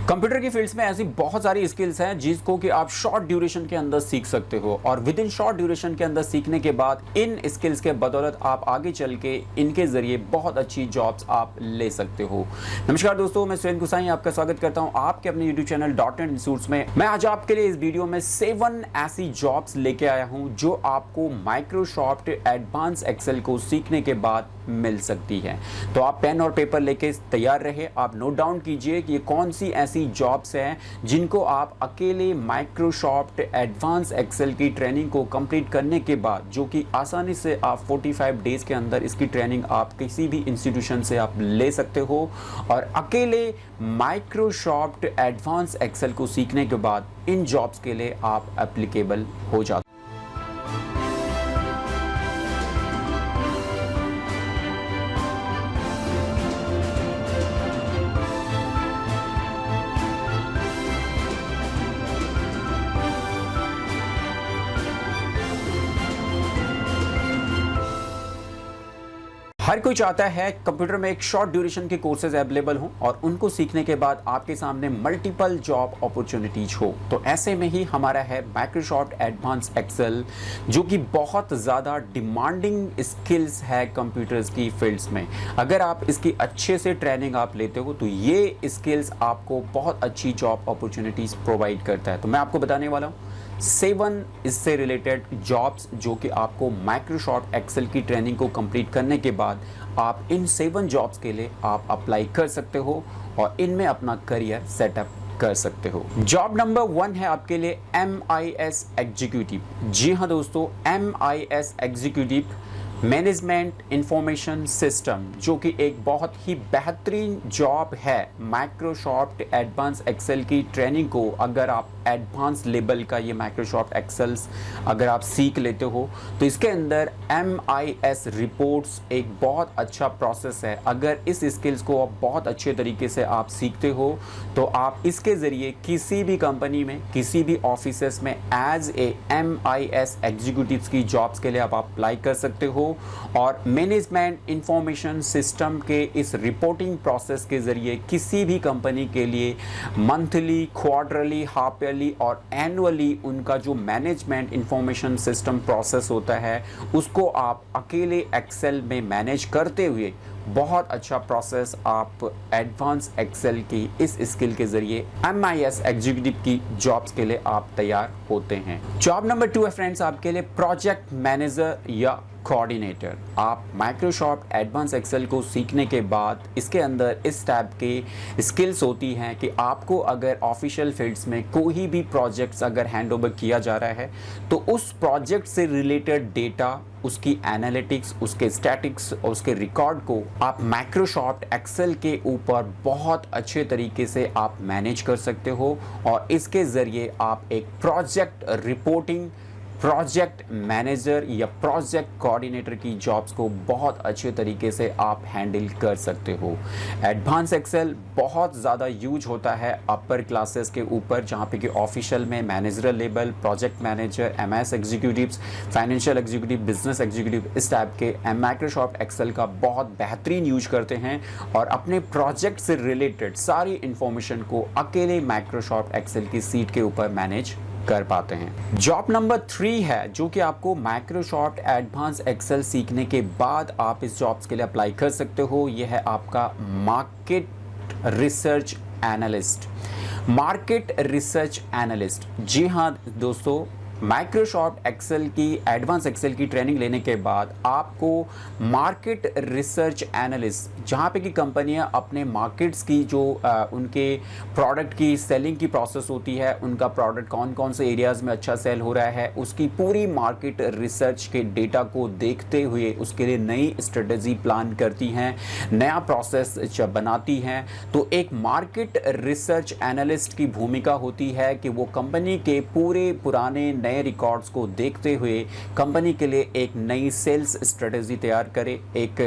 Computer की fields में ऐसी बहुत सारी स्किल्स हैं जिसको कि आप शॉर्ट ड्यूरेशन के अंदर सीख सकते हो और विद इन शॉर्ट ड्यूरेशन के अंदर सीखने के बाद इन स्किल्स के बदौलत आप आगे चल के इनके जरिए बहुत अच्छी जॉब्स आप ले सकते हो। नमस्कार दोस्तों, मैं सुरेंद्र गुसाई आपका स्वागत करता हूं आपके अपने यूट्यूब चैनल .NET इंस्टीट्यूट्स में। मैं आज आपके लिए इस वीडियो में 7 ऐसी जॉब्स लेके आया हूं जो आपको माइक्रोसॉफ्ट एडवांस एक्सेल को सीखने के बाद मिल सकती है। तो आप पेन और पेपर लेके तैयार रहे, आप नोट डाउन कीजिए कि ये कौन सी ऐसी जॉब्स हैं जिनको आप अकेले माइक्रोसॉफ्ट एडवांस एक्सेल की ट्रेनिंग को कंप्लीट करने के बाद, जो कि आसानी से आप 45 डेज के अंदर इसकी ट्रेनिंग आप किसी भी इंस्टीट्यूशन से आप ले सकते हो और अकेले माइक्रोसॉफ्ट एडवांस एक्सेल को सीखने के बाद इन जॉब्स के लिए आप एप्लीकेबल हो जाते। हर कोई चाहता है कंप्यूटर में एक शॉर्ट ड्यूरेशन के कोर्सेज अवेलेबल हों और उनको सीखने के बाद आपके सामने मल्टीपल जॉब अपॉर्चुनिटीज हो। तो ऐसे में ही हमारा है माइक्रोसॉफ्ट एडवांस एक्सेल, जो कि बहुत ज़्यादा डिमांडिंग स्किल्स है कंप्यूटर्स की फील्ड्स में। अगर आप इसकी अच्छे से ट्रेनिंग आप लेते हो तो ये स्किल्स आपको बहुत अच्छी जॉब अपॉर्चुनिटीज़ प्रोवाइड करता है। तो मैं आपको बताने वाला हूँ 7 इससे रिलेटेड जॉब्स जो कि आपको माइक्रोसॉफ्ट एक्सेल की ट्रेनिंग को कंप्लीट करने के बाद आप इन 7 जॉब्स के लिए आप अप्लाई कर सकते हो और इनमें अपना करियर सेटअप कर सकते हो। जॉब नंबर 1 है आपके लिए MIS एग्जीक्यूटिव। जी हाँ दोस्तों, MIS executive management information system, जो कि एक बहुत ही बेहतरीन जॉब है माइक्रोसॉफ्ट एडवांस एक्सेल की ट्रेनिंग को। अगर आप एडवांस लेवल का ये माइक्रोसॉफ्ट एक्सेल्स अगर आप सीख लेते हो तो इसके अंदर MIS रिपोर्ट्स एक बहुत अच्छा प्रोसेस है। अगर इस स्किल्स को आप बहुत अच्छे तरीके से आप सीखते हो तो आप इसके ज़रिए किसी भी कंपनी में, किसी भी ऑफिसेस में एज ए MIS एग्जीक्यूटिव्स की जॉब्स के लिए आप अप्लाई कर सकते हो और मैनेजमेंट इंफॉर्मेशन सिस्टम के इस रिपोर्टिंग प्रोसेस के ज़रिए किसी भी कंपनी के लिए मंथली, क्वार्टरली, हाफ ईयरली और एनुअली उनका जो मैनेजमेंट इंफॉर्मेशन सिस्टम प्रोसेस होता है उसको आप अकेले एक्सेल में मैनेज करते हुए बहुत अच्छा प्रोसेस आप एडवांस एक्सेल की इस स्किल के जरिए MIS एग्जीक्यूटिव की जॉब्स के लिए आप तैयार होते हैं। जॉब नंबर 2 है फ्रेंड्स आपके लिए प्रोजेक्ट मैनेजर या कोऑर्डिनेटर। आप माइक्रोसॉफ्ट एडवांस एक्सेल को सीखने के बाद इसके अंदर इस टाइप के स्किल्स होती हैं कि आपको अगर ऑफिशियल फील्ड्स में कोई भी प्रोजेक्ट्स अगर हैंडओवर किया जा रहा है तो उस प्रोजेक्ट से रिलेटेड डेटा, उसकी एनालिटिक्स, उसके स्टैटिक्स और उसके रिकॉर्ड को आप माइक्रोसॉफ्ट एक्सेल के ऊपर बहुत अच्छे तरीके से आप मैनेज कर सकते हो और इसके ज़रिए आप एक प्रोजेक्ट रिपोर्टिंग, प्रोजेक्ट मैनेजर या प्रोजेक्ट कोऑर्डिनेटर की जॉब्स को बहुत अच्छे तरीके से आप हैंडल कर सकते हो। एडवांस एक्सेल बहुत ज़्यादा यूज होता है अपर क्लासेस के ऊपर, जहाँ पे कि ऑफिशियल में managerial level, project manager, MS executives, financial executive, business executive, इस टाइप के माइक्रोसॉफ्ट एक्सेल का बहुत बेहतरीन यूज करते हैं और अपने प्रोजेक्ट से रिलेटेड सारी इंफॉर्मेशन को अकेले माइक्रोसॉफ्ट एक्सेल की सीट के ऊपर मैनेज कर पाते हैं। जॉब नंबर 3 है जो कि आपको माइक्रोसॉफ्ट एडवांस एक्सेल सीखने के बाद आप इस जॉब्स के लिए अप्लाई कर सकते हो। यह है आपका market research analyst. Market research analyst, जी हाँ दोस्तों, माइक्रोसॉफ्ट एक्सेल की एडवांस एक्सेल की ट्रेनिंग लेने के बाद आपको मार्केट रिसर्च एनालिस्ट, जहाँ पे कि कंपनियाँ अपने मार्केट्स की जो उनके प्रोडक्ट की सेलिंग की प्रोसेस होती है, उनका प्रोडक्ट कौन कौन से एरियाज़ में अच्छा सेल हो रहा है, उसकी पूरी मार्केट रिसर्च के डेटा को देखते हुए उसके लिए नई स्ट्रेटजी प्लान करती हैं, नया प्रोसेस जब बनाती हैं। तो एक मार्केट रिसर्च एनालिस्ट की भूमिका होती है कि वो कंपनी के पूरे पुराने नए नए रिकॉर्ड्स को देखते हुए कंपनी के लिए एक नई सेल्स स्ट्रेटेजी तैयार करे, एक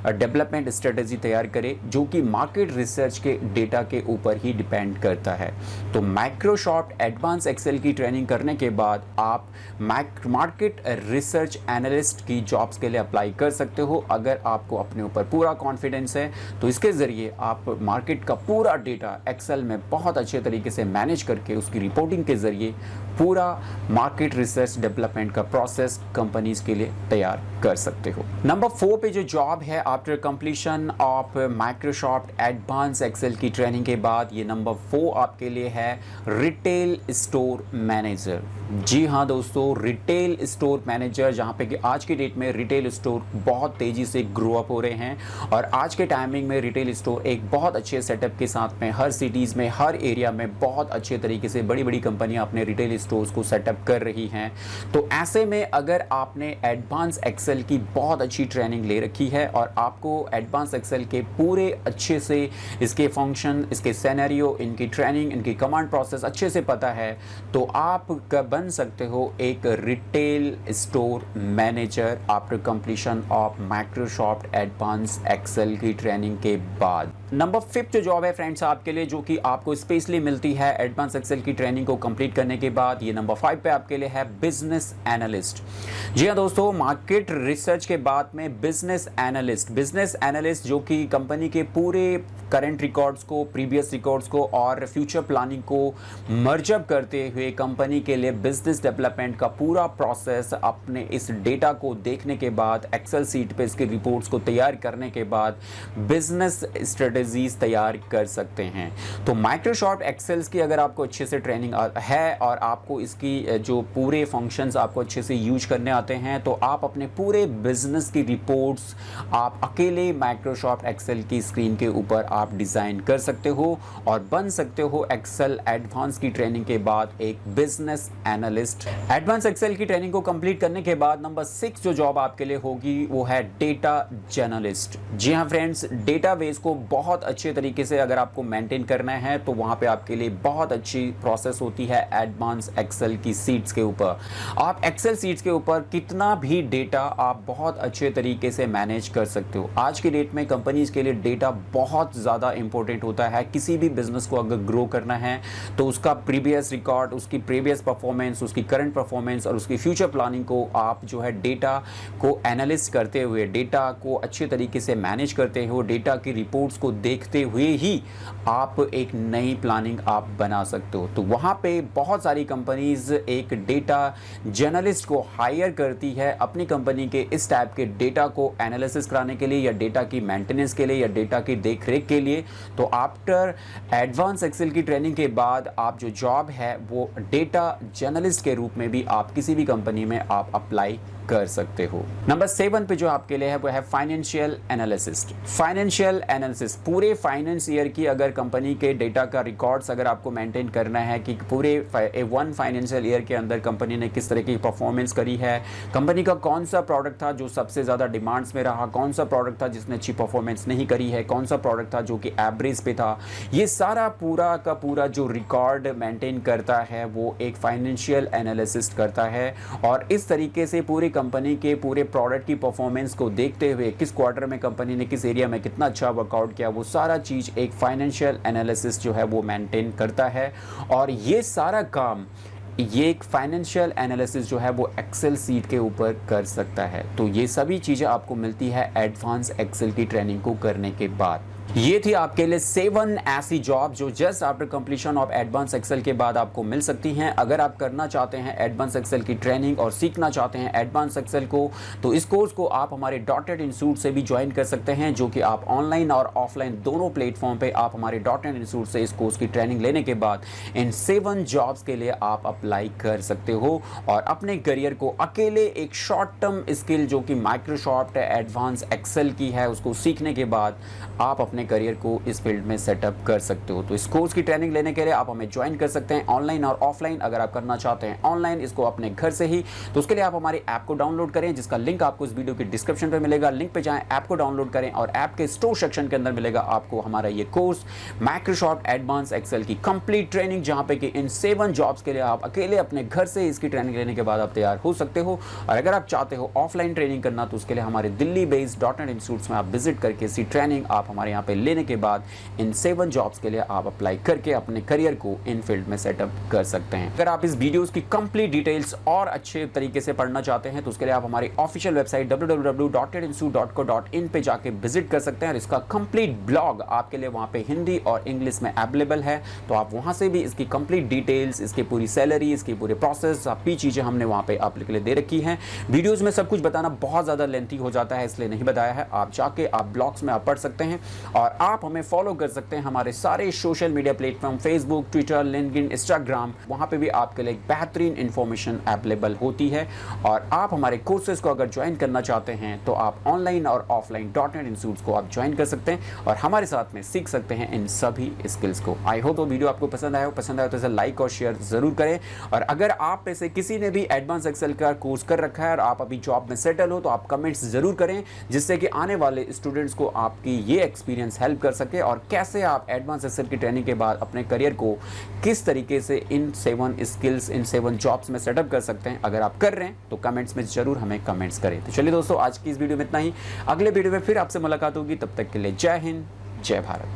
डेवलपमेंट स्ट्रेटेजी तैयार करे जो कि मार्केट रिसर्च के डेटा के ऊपर ही डिपेंड करता है। तो माइक्रोसॉफ्ट एडवांस एक्सेल की ट्रेनिंग करने के बाद आप मार्केट रिसर्च एनालिस्ट की जॉब्स के लिए अप्लाई कर सकते हो। अगर आपको अपने ऊपर पूरा कॉन्फिडेंस है तो इसके ज़रिए आप मार्केट का पूरा डेटा एक्सेल में बहुत अच्छे तरीके से मैनेज करके उसकी रिपोर्टिंग के ज़रिए पूरा मार्केट रिसर्च डेवलपमेंट का प्रोसेस कंपनीज के लिए तैयार कर सकते हो। नंबर 4 पे जो जॉब है after completion of Microsoft advance Excel की ट्रेनिंग के बाद, ये नंबर 4 आपके लिए है रिटेल स्टोर मैनेजर। जी हाँ दोस्तों, रिटेल स्टोर मैनेजर, जहाँ पे कि आज की डेट में रिटेल स्टोर बहुत तेज़ी से ग्रो अप हो रहे हैं और आज के टाइमिंग में रिटेल स्टोर एक बहुत अच्छे सेटअप के साथ में हर सिटीज़ में, हर एरिया में बहुत अच्छे तरीके से बड़ी बड़ी कंपनियां अपने रिटेल स्टोर्स को सेटअप कर रही हैं। तो ऐसे में अगर आपने एडवांस एक्सेल की बहुत अच्छी ट्रेनिंग ले रखी है और आपको एडवांस एक्सेल के पूरे अच्छे से इसके फंक्शन, इसके सिनेरियो, इनकी ट्रेनिंग, इनकी कमांड प्रोसेस अच्छे से पता है, तो आप बन सकते हो एक retail store manager after completion of Microsoft advance Excel की ट्रेनिंग के बाद। नंबर 5 जो जॉब है फ्रेंड्स आपके लिए, जो कि आपको स्पेशली मिलती है एडवांस एक्सेल की ट्रेनिंग को कंप्लीट करने के बाद, ये नंबर 5 पे आपके लिए है बिजनेस एनालिस्ट। जी हाँ दोस्तों, मार्केट रिसर्च के बाद में बिजनेस एनालिस्ट जो कि कंपनी के पूरे करंट रिकॉर्ड्स को, प्रीवियस रिकॉर्ड्स को और फ्यूचर प्लानिंग को मर्जअप करते हुए कंपनी के लिए बिजनेस डेवलपमेंट का पूरा प्रोसेस अपने इस डेटा को देखने के बाद, एक्सेल सीट पे इसकी रिपोर्ट्स को तैयार करने के बाद बिजनेस स्ट्रेटजीज तैयार कर सकते हैं। तो माइक्रोसॉफ्ट एक्सेल्स की अगर आपको अच्छे से ट्रेनिंग है और आपको इसकी जो पूरे फंक्शंस आपको अच्छे से यूज करने आते हैं, तो आप अपने पूरे बिजनेस की रिपोर्ट्स आप अकेले माइक्रोसॉफ्ट एक्सेल की स्क्रीन के ऊपर आप डिज़ाइन कर सकते हो और बन सकते हो एक्सेल एडवांस की ट्रेनिंग के बाद एक बिजनेस एनालिस्ट। एडवांस एक्सेल की ट्रेनिंग को कंप्लीट करने के बाद नंबर 6 जो जॉब आपके लिए होगी वो है डेटा जर्नलिस्ट। जी हाँ फ्रेंड्स, डेटाबेस को बहुत अच्छे तरीके से अगर आपको मेंटेन करना है तो वहां पे आपके लिए बहुत अच्छी प्रोसेस होती है एडवांस एक्सेल की सीट्स के ऊपर। आप एक्सेल सीट्स के ऊपर कितना भी डेटा आप बहुत अच्छे तरीके से मैनेज कर सकते हो। आज की डेट में कंपनीज के लिए डेटा बहुत ज़्यादा इंपॉर्टेंट होता है। किसी भी बिजनेस को अगर ग्रो करना है तो उसका प्रीवियस रिकॉर्ड, उसकी प्रीवियस परफॉर्मेंस, उसकी करंट परफॉर्मेंस और उसकी फ्यूचर प्लानिंग को आप जो है डेटा को एनालिस्ट करते हुए, डेटा को अच्छे तरीके से मैनेज करते हुए, डेटा की रिपोर्ट्स को देखते हुए ही आप एक नई प्लानिंग आप बना सकते हो। तो वहाँ पे बहुत सारी कंपनीज एक डेटा जर्नलिस्ट को हायर करती है अपनी कंपनी के इस टाइप के डेटा को एनालिसिस कराने के लिए या डेटा की मेंटेनेंस के लिए या डेटा की देखरेख के लिए। तो आफ्टर एडवांस एक्सेल की ट्रेनिंग के बाद आप जो जॉब है वो डेटा जर्नलिस्ट के रूप में भी आप किसी भी कंपनी में आप अप्लाई कर सकते हो। नंबर 7 पे जो आपके लिए है वो है फाइनेंशियल एनालिसिस्ट। फाइनेंशियल एनालिसिस पूरे फाइनेंस ईयर की अगर कंपनी के डेटा का रिकॉर्ड्स अगर आपको मेंटेन करना है कि पूरे वन फाइनेंशियल ईयर के अंदर कंपनी ने किस तरह की परफॉर्मेंस करी है, कंपनी का कौन सा प्रोडक्ट था जो सबसे ज़्यादा डिमांड्स में रहा, कौन सा प्रोडक्ट था जिसने अच्छी परफॉर्मेंस नहीं करी है, कौन सा प्रोडक्ट था जो कि एवरेज पे था, ये सारा पूरा का पूरा जो रिकॉर्ड मेंटेन करता है वो एक फाइनेंशियल एनालिसिस्ट करता है। और इस तरीके से पूरी कंपनी के पूरे प्रोडक्ट की परफॉर्मेंस को देखते हुए किस क्वार्टर में कंपनी ने किस एरिया में कितना अच्छा वर्कआउट किया, वो सारा चीज़ एक फाइनेंशियल एनालिसिस जो है वो मेंटेन करता है। और ये सारा काम ये एक फाइनेंशियल एनालिसिस जो है वो एक्सेल सीट के ऊपर कर सकता है। तो ये सभी चीज़ें आपको मिलती है एडवांस एक्सेल की ट्रेनिंग को करने के बाद। ये थी आपके लिए 7 ऐसी जॉब जो just after completion of advance Excel के बाद आपको मिल सकती हैं। अगर आप करना चाहते हैं एडवांस एक्सेल की ट्रेनिंग और सीखना चाहते हैं एडवांस एक्सेल को, तो इस कोर्स को आप हमारे डॉटेड इंस्टीट्यूट से भी ज्वाइन कर सकते हैं, जो कि आप ऑनलाइन और ऑफलाइन दोनों प्लेटफॉर्म पे आप हमारे डॉटेड इंस्टीट्यूट से इस कोर्स की ट्रेनिंग लेने के बाद इन 7 जॉब्स के लिए आप अप्लाई कर सकते हो और अपने करियर को अकेले एक शॉर्ट टर्म स्किल जो कि माइक्रोसॉफ्ट एडवांस एक्सेल की है उसको सीखने के बाद आप अपने अपने करियर को इस फील्ड में सेटअप कर सकते हो। तो इस कोर्स की ट्रेनिंग लेने के लिए आप हमें ज्वाइन कर सकते हैं ऑनलाइन और ऑफलाइन। अगर आप करना चाहते हैं ऑनलाइन इसको अपने घर से ही, तो उसके लिए आप हमारी ऐप को डाउनलोड करें, जिसका लिंक आपको इस वीडियो के डिस्क्रिप्शन पे मिलेगा। लिंक पे जाएं, ऐप को डाउनलोड करें और ऐप के स्टोर सेक्शन के अंदर मिलेगा आपको हमारा ये कोर्स माइक्रोसॉफ्ट एडवांस एक्सेल की कंप्लीट ट्रेनिंग, जहां पे कि इन 7 जॉब्स के लिए आप अकेले अपने घर से इसकी ट्रेनिंग लेने के बाद आप तैयार हो सकते हो। और अगर आप चाहते हो ऑफलाइन ट्रेनिंग करना, तो उसके लिए हमारे दिल्ली बेस्ड .NET इंस्टीट्यूट्स में आप विजिट करके इसी ट्रेनिंग आप हमारे यहाँ पे लेने के बाद इन 7 जॉब्स के लिए आप अप्लाई करके अपने करियर को इन फील्ड में सेटअप कर सकते हैं। अगर आप इस वीडियोस की कंप्लीट डिटेल्स और अच्छे तरीके से पढ़ना चाहते हैं, तो उसके लिए आप हमारी ऑफिशियल वेबसाइट www.netinstitute.co.in पे जाके विजिट कर सकते हैं और इसका कंप्लीट ब्लॉग आपके लिए वहाँ पे हिंदी और इंग्लिश में अवेलेबल है। तो आप वहाँ से भी इसकी कंप्लीट डिटेल्स, इसकी पूरी सैलरी, इसकी पूरे प्रोसेस, सभी चीज़ें हमने वहाँ पे आपके लिए दे रखी हैं। वीडियोज़ में सब कुछ बताना बहुत ज़्यादा लेंथी हो जाता है, इसलिए नहीं बताया है। आप जाके आप ब्लॉग्स में आप पढ़ सकते हैं और आप हमें फॉलो कर सकते हैं हमारे सारे social media platform Facebook, Twitter, LinkedIn, Instagram, वहाँ पे भी आपके लिए बेहतरीन इंफॉर्मेशन अवेलेबल होती है। और आप हमारे कोर्सेज को अगर ज्वाइन करना चाहते हैं तो आप ऑनलाइन और ऑफलाइन .NET इंस्टीट्यूट्स को आप ज्वाइन कर सकते हैं और हमारे साथ में सीख सकते हैं इन सभी स्किल्स को। आई होप तो वीडियो आपको पसंद आया तो इसे लाइक और शेयर जरूर करें। और अगर आप में से किसी ने भी एडवांस एक्सेल का कोर्स कर रखा है और आप अभी जॉब में सेटल हो, तो आप कमेंट्स जरूर करें, जिससे कि आने वाले स्टूडेंट्स को आपकी ये एक्सपीरियंस हेल्प कर सके और कैसे आप एडवांस एक्सेल की ट्रेनिंग के बाद अपने करियर को किस तरीके से इन 7 स्किल्स, इन 7 जॉब्स में सेटअप कर सकते हैं। अगर आप कर रहे हैं तो कमेंट्स में जरूर हमें कमेंट्स करें। तो चलिए दोस्तों, आज की इस वीडियो में इतना ही। अगले वीडियो में फिर आपसे मुलाकात होगी, तब तक के लिए जय हिंद, जय भारत।